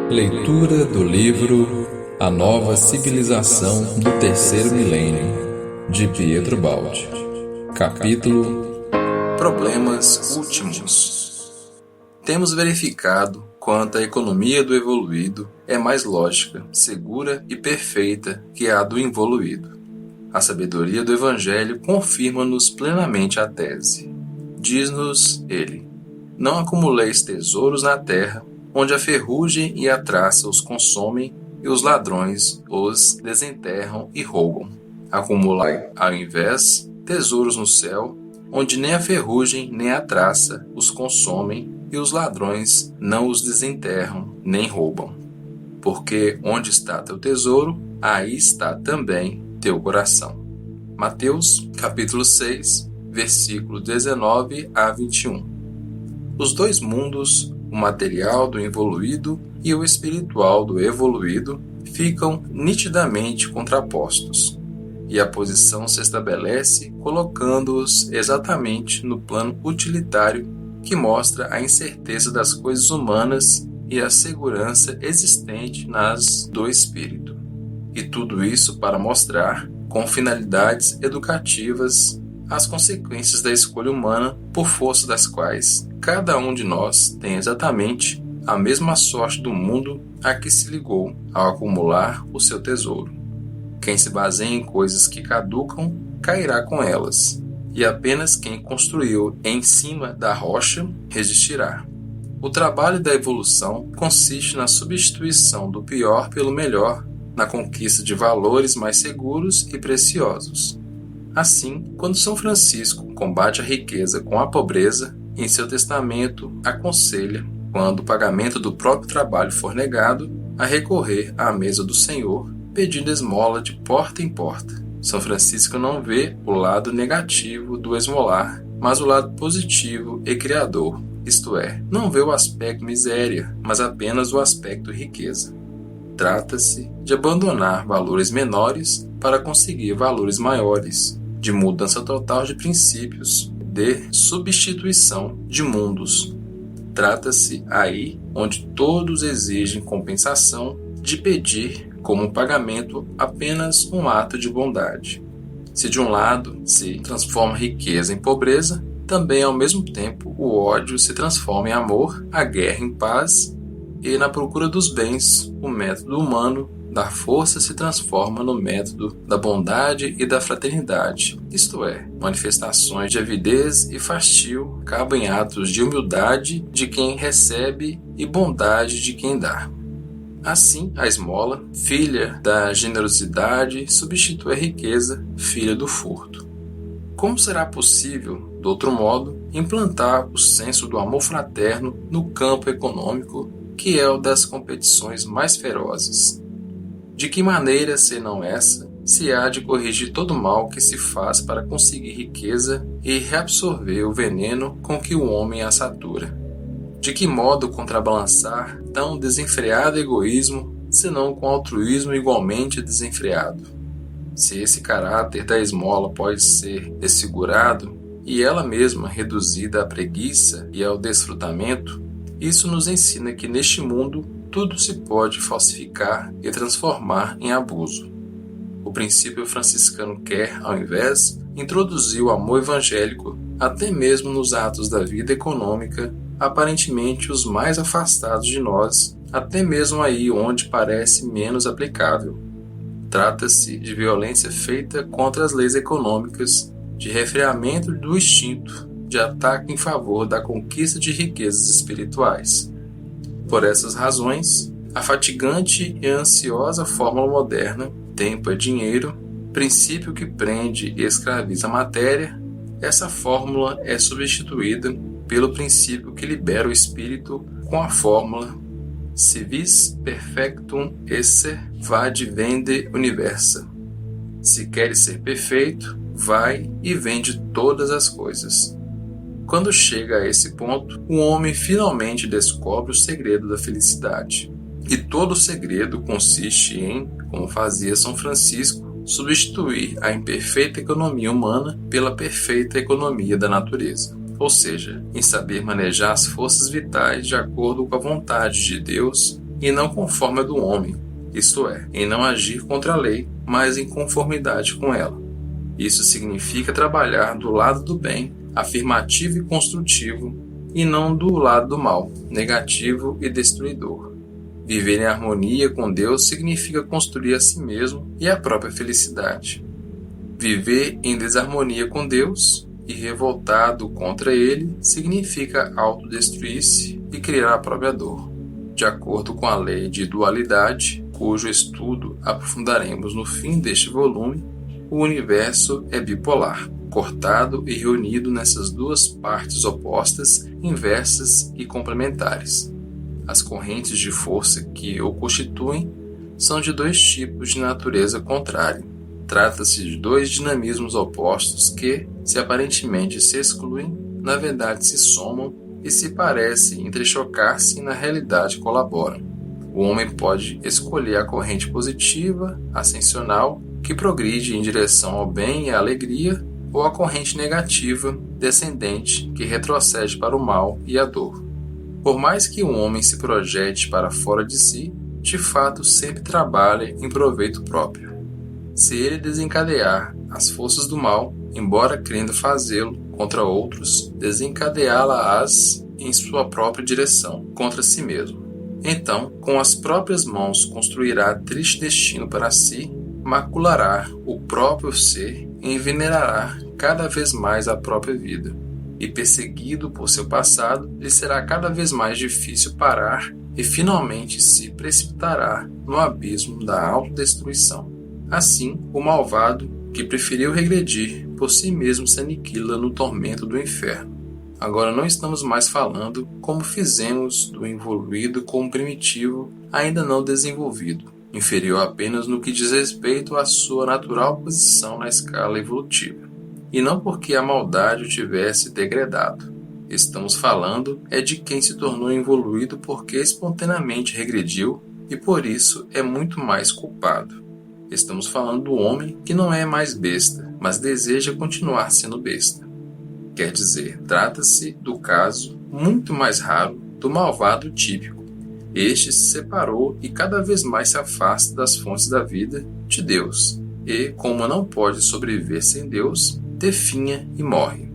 Leitura do livro A Nova Civilização do Terceiro Milênio, de Pietro Baldi. Capítulo Problemas últimos. Temos verificado quanto a economia do evoluído é mais lógica, segura e perfeita que a do involuído. A sabedoria do Evangelho confirma-nos plenamente a tese. Diz-nos ele: não acumuleis tesouros na terra, onde a ferrugem e a traça os consomem e os ladrões os desenterram e roubam. Acumulai, ao invés, tesouros no céu, onde nem a ferrugem nem a traça os consomem e os ladrões não os desenterram nem roubam. Porque onde está teu tesouro, aí está também teu coração. Mateus, capítulo 6, versículo 19 a 21. Os dois mundos, o material do involuído e o espiritual do evoluído, ficam nitidamente contrapostos, e a posição se estabelece colocando-os exatamente no plano utilitário que mostra a incerteza das coisas humanas e a segurança existente nas do espírito. E tudo isso para mostrar, com finalidades educativas, as consequências da escolha humana por força das quais cada um de nós tem exatamente a mesma sorte do mundo a que se ligou ao acumular o seu tesouro. Quem se baseia em coisas que caducam, cairá com elas, e apenas quem construiu em cima da rocha resistirá. O trabalho da evolução consiste na substituição do pior pelo melhor, na conquista de valores mais seguros e preciosos. Assim, quando São Francisco combate a riqueza com a pobreza, em seu testamento aconselha, quando o pagamento do próprio trabalho for negado, a recorrer à mesa do Senhor, pedindo esmola de porta em porta. São Francisco não vê o lado negativo do esmolar, mas o lado positivo e criador, isto é, não vê o aspecto miséria, mas apenas o aspecto riqueza. Trata-se de abandonar valores menores para conseguir valores maiores, de mudança total de princípios, de substituição de mundos. Trata-se aí, onde todos exigem compensação, de pedir como pagamento apenas um ato de bondade. Se de um lado se transforma a riqueza em pobreza, também ao mesmo tempo o ódio se transforma em amor, a guerra em paz, e na procura dos bens, o método humano da força se transforma no método da bondade e da fraternidade, isto é, manifestações de avidez e fastio acabam em atos de humildade de quem recebe e bondade de quem dá. Assim, a esmola, filha da generosidade, substitui a riqueza, filha do furto. Como será possível, de outro modo, implantar o senso do amor fraterno no campo econômico, que é o das competições mais ferozes? De que maneira, senão essa, se há de corrigir todo o mal que se faz para conseguir riqueza e reabsorver o veneno com que o homem a satura? De que modo contrabalançar tão desenfreado egoísmo, senão com altruísmo igualmente desenfreado? Se esse caráter da esmola pode ser desfigurado e ela mesma reduzida à preguiça e ao desfrutamento, isso nos ensina que neste mundo tudo se pode falsificar e transformar em abuso. O princípio franciscano quer, ao invés, introduzir o amor evangélico até mesmo nos atos da vida econômica, aparentemente os mais afastados de nós, até mesmo aí onde parece menos aplicável. Trata-se de violência feita contra as leis econômicas, de refreamento do instinto, de ataque em favor da conquista de riquezas espirituais. Por essas razões, a fatigante e ansiosa fórmula moderna, tempo é dinheiro, princípio que prende e escraviza a matéria, essa fórmula é substituída pelo princípio que libera o espírito com a fórmula si vis perfectum esse vad vende universa. Se queres ser perfeito, vai e vende todas as coisas. Quando chega a esse ponto, o homem finalmente descobre o segredo da felicidade. E todo o segredo consiste em, como fazia São Francisco, substituir a imperfeita economia humana pela perfeita economia da natureza. ou seja, em saber manejar as forças vitais de acordo com a vontade de Deus e não conforme a do homem, isto é, em não agir contra a lei, mas em conformidade com ela. Isso significa trabalhar do lado do bem, afirmativo e construtivo, e não do lado do mal, negativo e destruidor. Viver em harmonia com Deus significa construir a si mesmo e a própria felicidade. Viver em desarmonia com Deus e revoltado contra Ele significa autodestruir-se e criar a própria dor. De acordo com a lei de dualidade, cujo estudo aprofundaremos no fim deste volume, o universo é bipolar, cortado e reunido nessas duas partes opostas, inversas e complementares. As correntes de força que o constituem são de dois tipos de natureza contrária. Trata-se de dois dinamismos opostos que, se aparentemente se excluem, na verdade se somam e se parecem entrechocar-se e na realidade colaboram. O homem pode escolher a corrente positiva, ascensional, que progride em direção ao bem e à alegria, ou a corrente negativa, descendente, que retrocede para o mal e a dor. Por mais que o homem se projete para fora de si, de fato sempre trabalha em proveito próprio. Se ele desencadear as forças do mal, embora querendo fazê-lo contra outros, desencadeá-las em sua própria direção, contra si mesmo. Então, com as próprias mãos construirá triste destino para si, maculará o próprio ser e envenenará cada vez mais a própria vida. E perseguido por seu passado, lhe será cada vez mais difícil parar e finalmente se precipitará no abismo da autodestruição. Assim, o malvado, que preferiu regredir, por si mesmo se aniquila no tormento do inferno. Agora não estamos mais falando como fizemos do evoluído com o primitivo ainda não desenvolvido, inferior apenas no que diz respeito à sua natural posição na escala evolutiva, e não porque a maldade o tivesse degradado. Estamos falando é de quem se tornou evoluído porque espontaneamente regrediu e por isso é muito mais culpado. Estamos falando do homem que não é mais besta, mas deseja continuar sendo besta. Quer dizer, trata-se do caso muito mais raro do malvado típico. Este se separou e cada vez mais se afasta das fontes da vida de Deus, e, como não pode sobreviver sem Deus, definha e morre.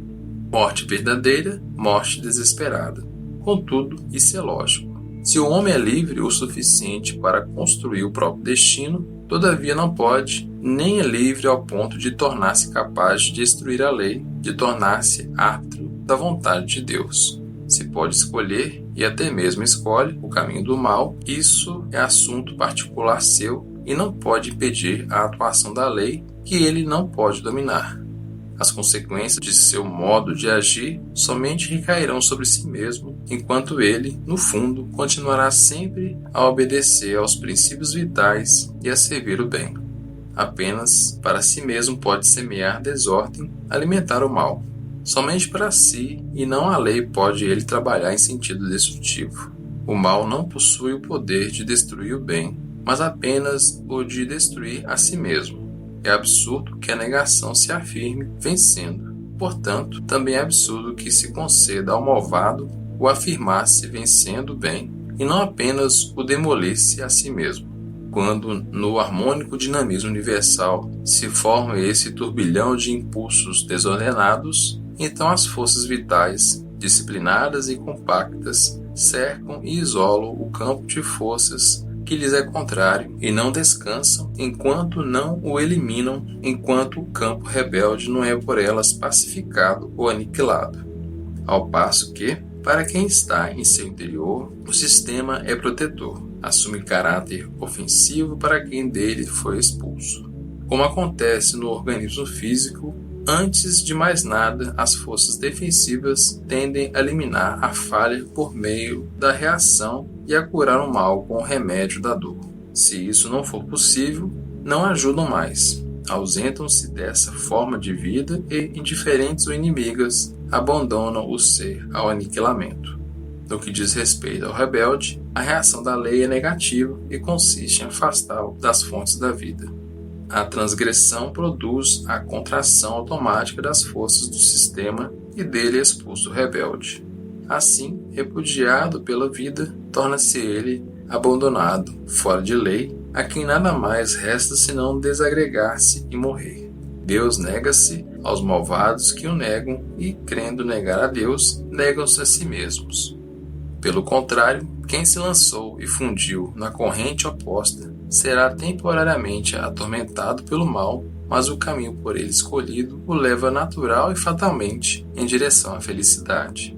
Morte verdadeira, morte desesperada. Contudo, isso é lógico. Se o homem é livre o suficiente para construir o próprio destino, todavia não pode, nem é livre ao ponto de tornar-se capaz de destruir a lei, de tornar-se árbitro da vontade de Deus. Se pode escolher, e até mesmo escolhe, o caminho do mal, isso é assunto particular seu e não pode impedir a atuação da lei que ele não pode dominar. As consequências de seu modo de agir somente recairão sobre si mesmo, enquanto ele, no fundo, continuará sempre a obedecer aos princípios vitais e a servir o bem. Apenas para si mesmo pode semear desordem, alimentar o mal. Somente para si e não a lei pode ele trabalhar em sentido destrutivo. O mal não possui o poder de destruir o bem, mas apenas o de destruir a si mesmo. É absurdo que a negação se afirme vencendo. Portanto, também é absurdo que se conceda ao malvado o afirmar-se vencendo o bem e não apenas o demolir-se a si mesmo. Quando, no harmônico dinamismo universal, se forma esse turbilhão de impulsos desordenados, então as forças vitais, disciplinadas e compactas, cercam e isolam o campo de forças que lhes é contrário e não descansam enquanto não o eliminam, enquanto o campo rebelde não é por elas pacificado ou aniquilado. Ao passo que, para quem está em seu interior, o sistema é protetor, assume caráter ofensivo para quem dele foi expulso. Como acontece no organismo físico, antes de mais nada, as forças defensivas tendem a eliminar a falha por meio da reação e a curar o mal com o remédio da dor. Se isso não for possível, não ajudam mais. Ausentam-se dessa forma de vida e, indiferentes ou inimigas, abandonam o ser ao aniquilamento. No que diz respeito ao rebelde, a reação da lei é negativa e consiste em afastá-lo das fontes da vida. A transgressão produz a contração automática das forças do sistema e dele expulso o rebelde. Assim, repudiado pela vida, torna-se ele abandonado, fora de lei, a quem nada mais resta senão desagregar-se e morrer. Deus nega-se aos malvados que o negam e, crendo negar a Deus, negam-se a si mesmos. Pelo contrário, quem se lançou e fundiu na corrente oposta será temporariamente atormentado pelo mal, mas o caminho por ele escolhido o leva natural e fatalmente em direção à felicidade.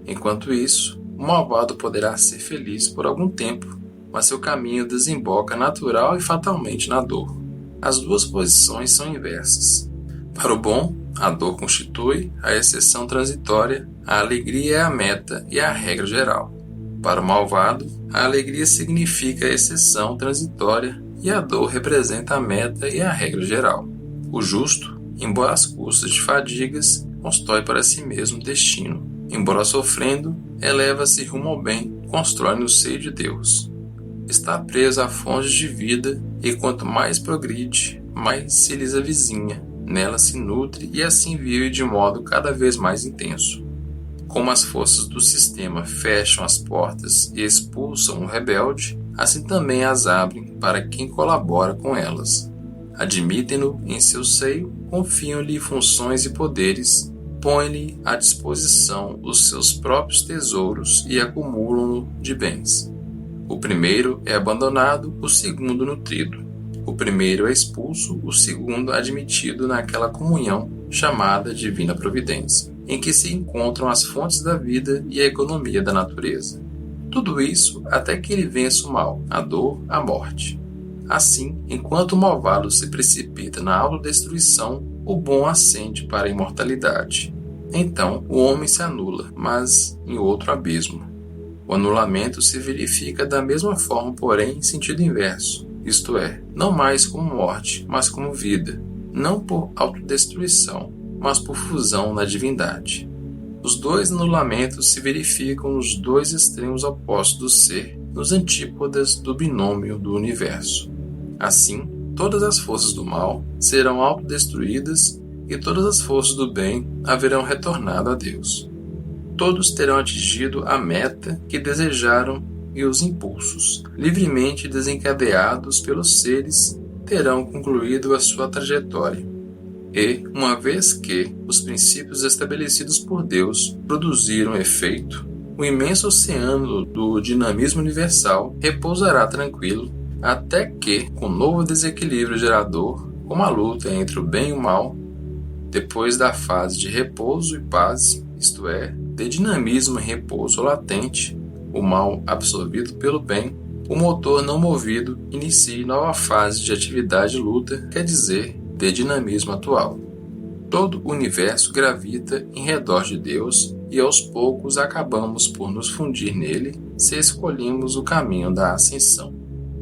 Enquanto isso, o malvado poderá ser feliz por algum tempo, mas seu caminho desemboca natural e fatalmente na dor. As duas posições são inversas. Para o bom, a dor constitui a exceção transitória, a alegria é a meta e a regra geral. Para o malvado, a alegria significa a exceção transitória e a dor representa a meta e a regra geral. O justo, embora às custas de fadigas, constrói para si mesmo destino. Embora sofrendo, eleva-se rumo ao bem, constrói no seio de Deus. Está preso a fontes de vida e quanto mais progride, mais se lhes avizinha. Nela se nutre e assim vive de modo cada vez mais intenso. Como as forças do sistema fecham as portas e expulsam o rebelde, assim também as abrem para quem colabora com elas. Admitem-no em seu seio, confiam-lhe funções e poderes, põem-lhe à disposição os seus próprios tesouros e acumulam-no de bens. O primeiro é abandonado, o segundo nutrido. O primeiro é expulso, o segundo admitido naquela comunhão chamada Divina Providência, em que se encontram as fontes da vida e a economia da natureza. Tudo isso até que ele vença o mal, a dor, a morte. Assim, enquanto o malvado se precipita na autodestruição, o bom ascende para a imortalidade. Então, o homem se anula, mas em outro abismo. O anulamento se verifica da mesma forma, porém, em sentido inverso. Isto é, não mais como morte, mas como vida, não por autodestruição, mas por fusão na divindade. Os dois anulamentos se verificam nos dois extremos opostos do ser, nos antípodas do binômio do universo. Assim, todas as forças do mal serão autodestruídas e todas as forças do bem haverão retornado a Deus. Todos terão atingido a meta que desejaram e os impulsos, livremente desencadeados pelos seres, terão concluído a sua trajetória. E, uma vez que os princípios estabelecidos por Deus produziram efeito, o imenso oceano do dinamismo universal repousará tranquilo, até que, com novo desequilíbrio gerador, como a luta entre o bem e o mal, depois da fase de repouso e paz, isto é, de dinamismo e repouso latente, o mal absorvido pelo bem, o motor não movido inicie nova fase de atividade e luta, quer dizer, de dinamismo atual. Todo o universo gravita em redor de Deus e aos poucos acabamos por nos fundir nele se escolhemos o caminho da ascensão.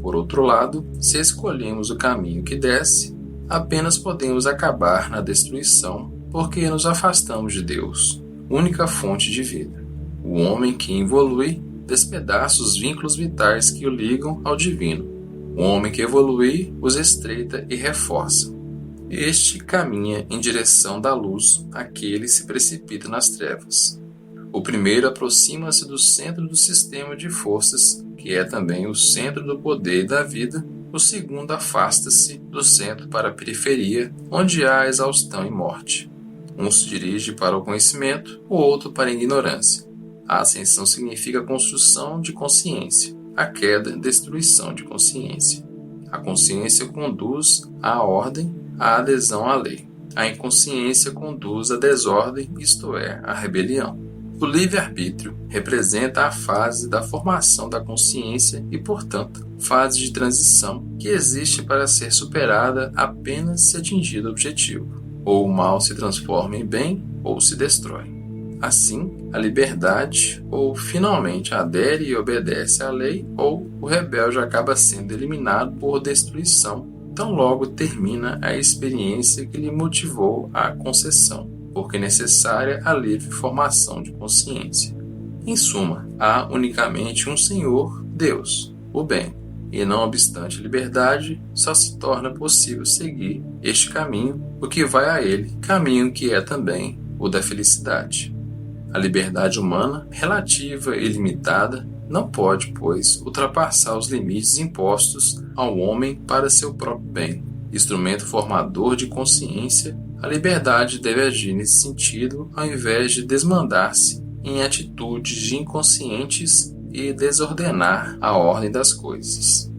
Por outro lado, se escolhemos o caminho que desce, apenas podemos acabar na destruição porque nos afastamos de Deus, única fonte de vida. O homem que evolui despedaça os vínculos vitais que o ligam ao divino. O homem que evolui os estreita e reforça. Este caminha em direção da luz, aquele se precipita nas trevas. O primeiro aproxima-se do centro do sistema de forças, que é também o centro do poder e da vida. O segundo afasta-se do centro para a periferia, onde há exaustão e morte. Um se dirige para o conhecimento, o outro para a ignorância. A ascensão significa construção de consciência, a queda, destruição de consciência. A consciência conduz à ordem, à adesão à lei. A inconsciência conduz à desordem, isto é, à rebelião. O livre-arbítrio representa a fase da formação da consciência e, portanto, fase de transição que existe para ser superada apenas se atingido o objetivo. Ou o mal se transforma em bem, ou se destrói. Assim, a liberdade ou finalmente adere e obedece à lei, ou o rebelde acaba sendo eliminado por destruição, tão logo termina a experiência que lhe motivou a concessão, porque é necessária a livre formação de consciência. Em suma, há unicamente um Senhor, Deus, o bem, e não obstante a liberdade, só se torna possível seguir este caminho, o que vai a ele, caminho que é também o da felicidade. A liberdade humana, relativa e limitada, não pode, pois, ultrapassar os limites impostos ao homem para seu próprio bem. Instrumento formador de consciência, a liberdade deve agir nesse sentido ao invés de desmandar-se em atitudes inconscientes e desordenar a ordem das coisas.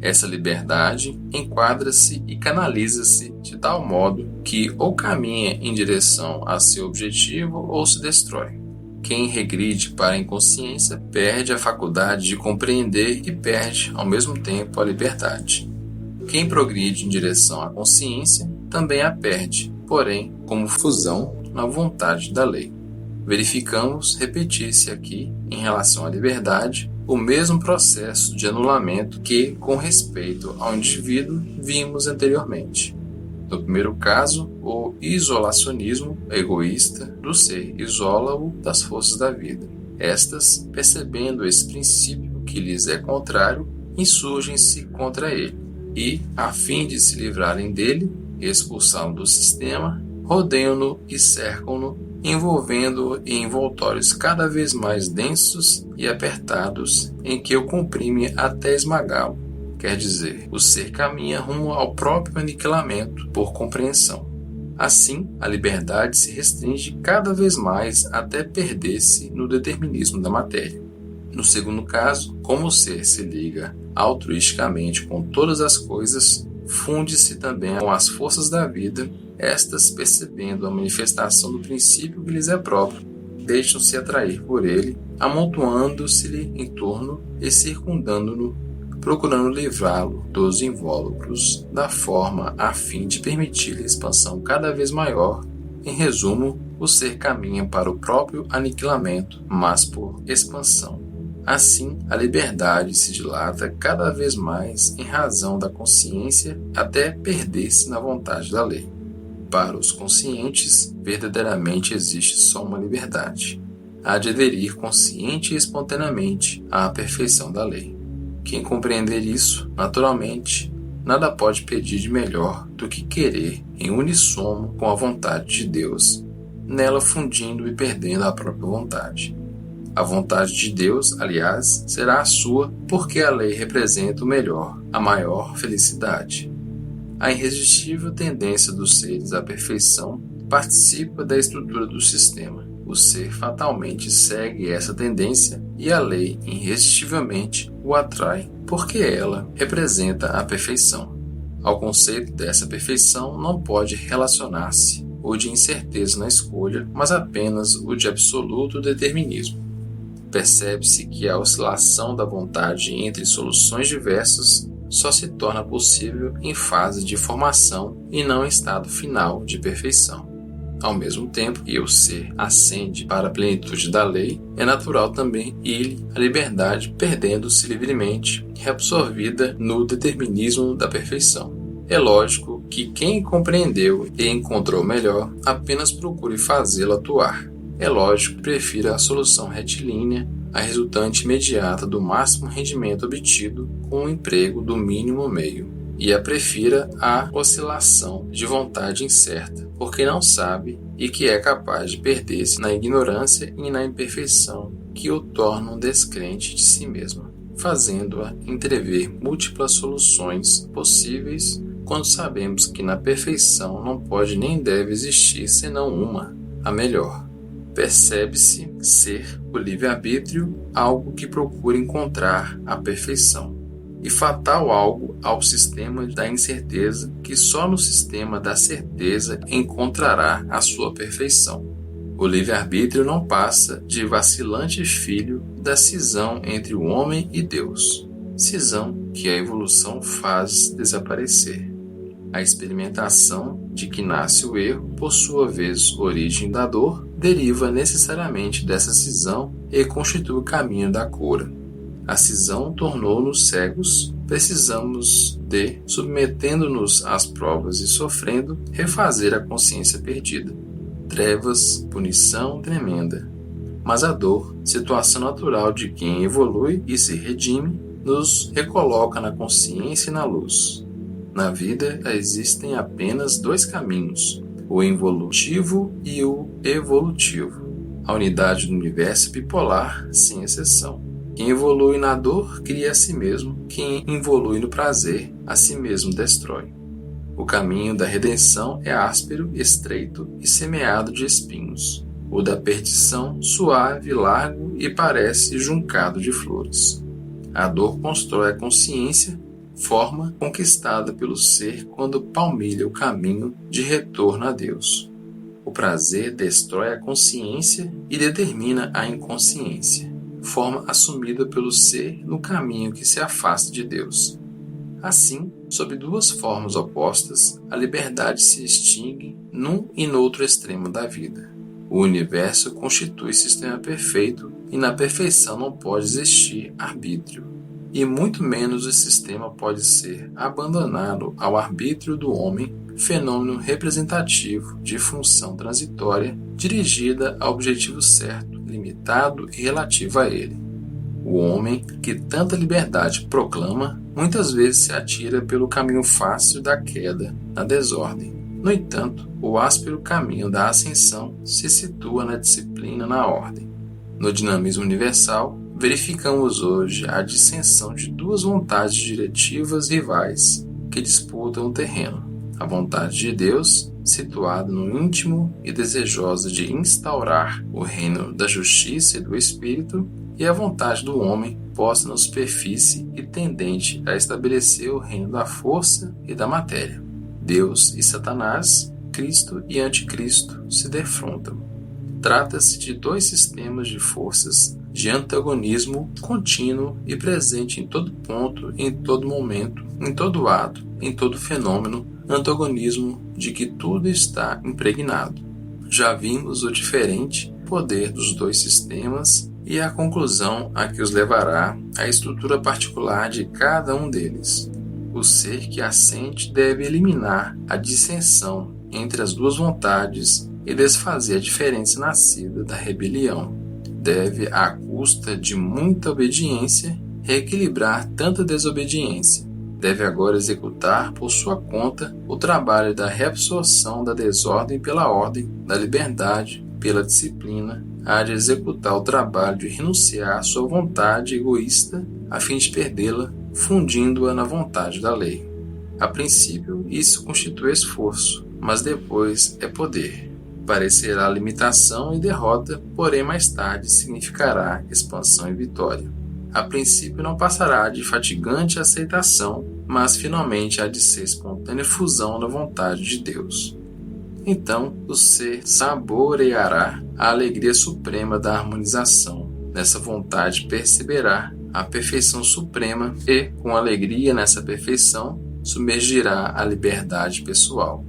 Essa liberdade enquadra-se e canaliza-se de tal modo que ou caminha em direção a seu objetivo ou se destrói. Quem regride para a inconsciência perde a faculdade de compreender e perde, ao mesmo tempo, a liberdade. Quem progride em direção à consciência também a perde, porém, como fusão na vontade da lei. Verificamos repetir-se aqui, em relação à liberdade, o mesmo processo de anulamento que, com respeito ao indivíduo, vimos anteriormente. No primeiro caso, o isolacionismo egoísta do ser isola-o das forças da vida. Estas, percebendo esse princípio que lhes é contrário, insurgem-se contra ele e, a fim de se livrarem dele, expulsá-lo do sistema, rodeiam-no e cercam-no, envolvendo-o em envoltórios cada vez mais densos e apertados, em que o comprime até esmagá-lo. Quer dizer, o ser caminha rumo ao próprio aniquilamento por compreensão. Assim, a liberdade se restringe cada vez mais até perder-se no determinismo da matéria. No segundo caso, como o ser se liga altruisticamente com todas as coisas, funde-se também com as forças da vida, estas, percebendo a manifestação do princípio que lhes é próprio, deixam-se atrair por ele, amontoando-se-lhe em torno e circundando-no, procurando livrá-lo dos invólucros da forma a fim de permitir-lhe expansão cada vez maior. Em resumo, o ser caminha para o próprio aniquilamento, mas por expansão. Assim, a liberdade se dilata cada vez mais em razão da consciência até perder-se na vontade da lei. Para os conscientes, verdadeiramente existe só uma liberdade: a de aderir consciente e espontaneamente à perfeição da lei. Quem compreender isso, naturalmente, nada pode pedir de melhor do que querer em unissono com a vontade de Deus, nela fundindo e perdendo a própria vontade. A vontade de Deus, aliás, será a sua, porque a lei representa o melhor, a maior felicidade. A irresistível tendência dos seres à perfeição participa da estrutura do sistema. O ser fatalmente segue essa tendência e a lei irresistivelmente o atrai, porque ela representa a perfeição. Ao conceito dessa perfeição não pode relacionar-se o de incerteza na escolha, mas apenas o de absoluto determinismo. Percebe-se que a oscilação da vontade entre soluções diversas só se torna possível em fase de formação e não em estado final de perfeição. Ao mesmo tempo que o ser ascende para a plenitude da lei, é natural também ir a liberdade perdendo-se livremente, reabsorvida no determinismo da perfeição. É lógico que quem compreendeu e encontrou melhor apenas procure fazê-lo atuar. É lógico que prefira a solução retilínea, a resultante imediata do máximo rendimento obtido com o emprego do mínimo meio, e a prefira à oscilação de vontade incerta, porque não sabe e que é capaz de perder-se na ignorância e na imperfeição que o tornam descrente de si mesma, fazendo-a entrever múltiplas soluções possíveis, quando sabemos que na perfeição não pode nem deve existir senão uma, a melhor. Percebe-se ser o livre-arbítrio algo que procura encontrar a perfeição, e fatal algo ao sistema da incerteza que só no sistema da certeza encontrará a sua perfeição. O livre-arbítrio não passa de vacilante filho da cisão entre o homem e Deus, cisão que a evolução faz desaparecer. A experimentação de que nasce o erro, por sua vez origem da dor, deriva necessariamente dessa cisão e constitui o caminho da cura. A cisão tornou-nos cegos, precisamos de, submetendo-nos às provas e sofrendo, refazer a consciência perdida. Trevas, punição tremenda. Mas a dor, situação natural de quem evolui e se redime, nos recoloca na consciência e na luz. Na vida existem apenas dois caminhos, o involutivo e o evolutivo. A unidade do universo é bipolar, sem exceção. Quem evolui na dor cria a si mesmo, quem evolui no prazer, a si mesmo destrói. O caminho da redenção é áspero, estreito e semeado de espinhos. O da perdição, suave, largo e parece juncado de flores. A dor constrói a consciência, forma conquistada pelo ser quando palmilha o caminho de retorno a Deus. O prazer destrói a consciência e determina a inconsciência, forma assumida pelo ser no caminho que se afasta de Deus. Assim, sob duas formas opostas, a liberdade se extingue num e noutro extremo da vida. O universo constitui sistema perfeito e na perfeição não pode existir arbítrio, e muito menos o sistema pode ser abandonado ao arbítrio do homem, fenômeno representativo de função transitória dirigida ao objetivo certo, limitado e relativo a ele. O homem, que tanta liberdade proclama, muitas vezes se atira pelo caminho fácil da queda, na desordem. No entanto, o áspero caminho da ascensão se situa na disciplina, na ordem. No dinamismo universal, verificamos hoje a dissensão de duas vontades diretivas rivais que disputam o terreno. A vontade de Deus, situada no íntimo e desejosa de instaurar o reino da justiça e do Espírito, e a vontade do homem, posta na superfície e tendente a estabelecer o reino da força e da matéria. Deus e Satanás, Cristo e Anticristo se defrontam. Trata-se de dois sistemas de forças de antagonismo contínuo e presente em todo ponto, em todo momento, em todo ato, em todo fenômeno, antagonismo de que tudo está impregnado. Já vimos o diferente poder dos dois sistemas e a conclusão a que os levará a estrutura particular de cada um deles. O ser que assente deve eliminar a dissensão entre as duas vontades e desfazer a diferença nascida da rebelião. Deve, à custa de muita obediência, reequilibrar tanta desobediência. Deve agora executar por sua conta o trabalho da reabsorção da desordem pela ordem, da liberdade pela disciplina. Há de executar o trabalho de renunciar à sua vontade egoísta a fim de perdê-la, fundindo-a na vontade da lei. A princípio, isso constitui esforço, mas depois é poder. Parecerá limitação e derrota, porém mais tarde significará expansão e vitória. A princípio não passará de fatigante aceitação, mas finalmente há de ser espontânea fusão na vontade de Deus. Então, o ser saboreará a alegria suprema da harmonização. Nessa vontade perceberá a perfeição suprema e, com alegria nessa perfeição, submergirá a liberdade pessoal.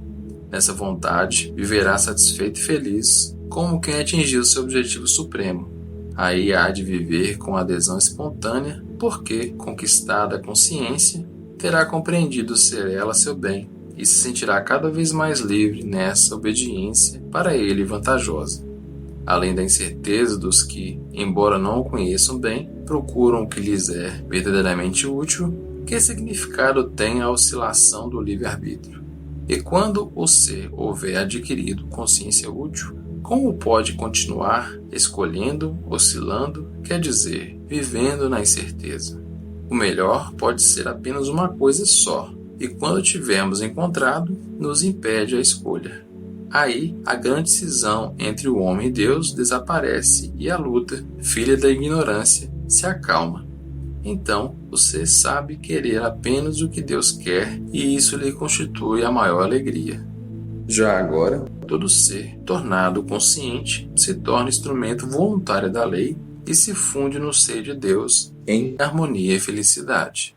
Nessa vontade, viverá satisfeito e feliz, como quem atingiu seu objetivo supremo. Aí há de viver com adesão espontânea, porque, conquistada a consciência, terá compreendido ser ela seu bem e se sentirá cada vez mais livre nessa obediência para ele vantajosa. Além da incerteza dos que, embora não o conheçam bem, procuram o que lhes é verdadeiramente útil, que significado tem a oscilação do livre-arbítrio? E quando o ser houver adquirido consciência útil, como pode continuar escolhendo, oscilando, quer dizer, vivendo na incerteza? O melhor pode ser apenas uma coisa só, e quando tivermos encontrado, nos impede a escolha. Aí, a grande cisão entre o homem e Deus desaparece e a luta, filha da ignorância, se acalma. Então, o ser sabe querer apenas o que Deus quer e isso lhe constitui a maior alegria. Já agora, todo ser, tornado consciente, se torna instrumento voluntário da lei e se funde no seio de Deus em harmonia e felicidade.